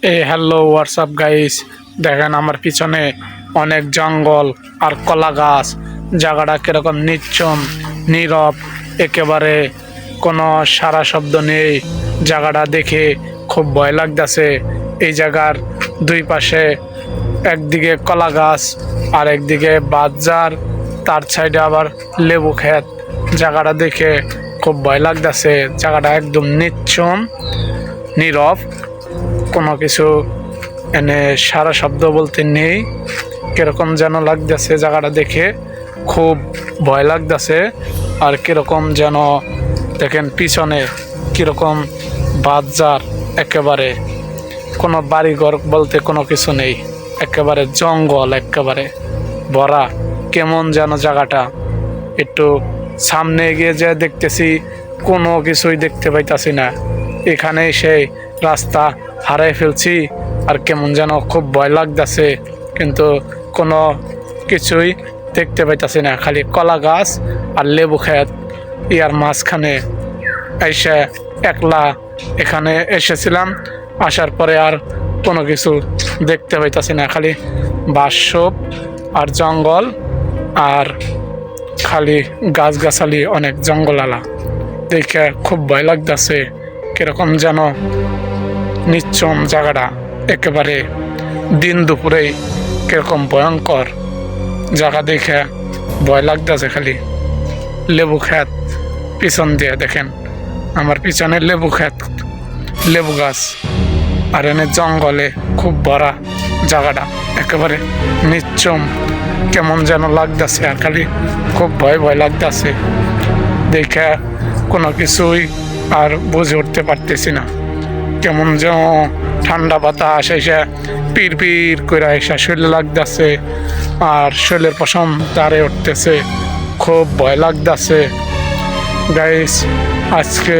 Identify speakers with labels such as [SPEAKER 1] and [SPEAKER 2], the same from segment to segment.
[SPEAKER 1] Hello WhatsApp guys, দেখেন আমার পিছনে অনেক জঙ্গল আর কলা গাছ। জায়গাটা কিরকম নিশ্চুম, নীরব, একেবারে কোনো সারা শব্দ নেই। জায়গাটা দেখে খুব ভয় লাগতেছে। এই জায়গার দুই পাশে একদিকে কলা গাছ আর একদিকে বাজার, তার সাইডে আবার লেবু ক্ষেত। জায়গাটা দেখে খুব ভয় লাগতেছে। জায়গাটা একদম নিশ্চুম, নীরব, কোনো কিছু এনে সারা শব্দ বলতে নেই। কিরকম যেন লাগতেছে জায়গাটা দেখে, খুব ভয় লাগতেছে। আর কিরকম যেন দেখেন পিছনে কিরকম বাজার, একেবারে কোনো বাড়িঘর বলতে কোনো কিছু নেই, একেবারে জঙ্গল, একেবারে ভরা। কেমন যেন জায়গাটা, একটু সামনে এগিয়ে যেয়ে দেখতেছি কোনো কিছুই দেখতে পাইতাছি না। এখানে সেই রাস্তা হারাই ফেলছি। আর কেমন যেন খুব ভয় লাগতেছে, কিন্তু কোনো কিছুই দেখতে পাইতাছি না। খালি কলা গাছ আর লেবু ক্ষেত। ইয়ার মাঝখানে এসে একলা এখানে এসেছিলাম, আসার পরে আর কোনো কিছু দেখতে পাইতাছি না। খালি বাঁশঝোপ আর জঙ্গল, আর খালি গাছগাছালি, অনেক জঙ্গলালা। দেখে খুব ভয় লাগতেছে। কিরকম যেন নিশ্চুম জায়গাটা, একেবারে দিন দুপুরে কিরকম ভয়ঙ্কর জায়গা। দেখে ভয় লাগতেছে। খালি লেবু ক্ষেত পিছন দিয়ে দেখেন, আমার পিছনে লেবু ক্ষেত, লেবু গাছ, আর এনে জঙ্গলে খুব ভরা জায়গাটা, একেবারে নিশ্চুম। কেমন যেন লাগতেছে, আর খালি খুব ভয় ভয় লাগতেছে। দেখে কোনো কিছুই আর বুঝে উঠতে পারতেছি না। কেমন যেন ঠান্ডা বাতাস এসে পির পির করে এসে শরীরে লাগতেছে, আর শরীরের পশম দাঁড়ে উঠতেছে। খুব ভয় লাগতেছে। গাইস, আজকে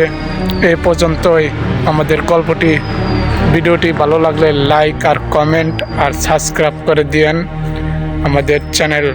[SPEAKER 1] এ পর্যন্তই আমাদের গল্পটি। ভিডিওটি ভালো লাগলে লাইক আর কমেন্ট আর সাবস্ক্রাইব করে দিয়েন আমাদের চ্যানেল।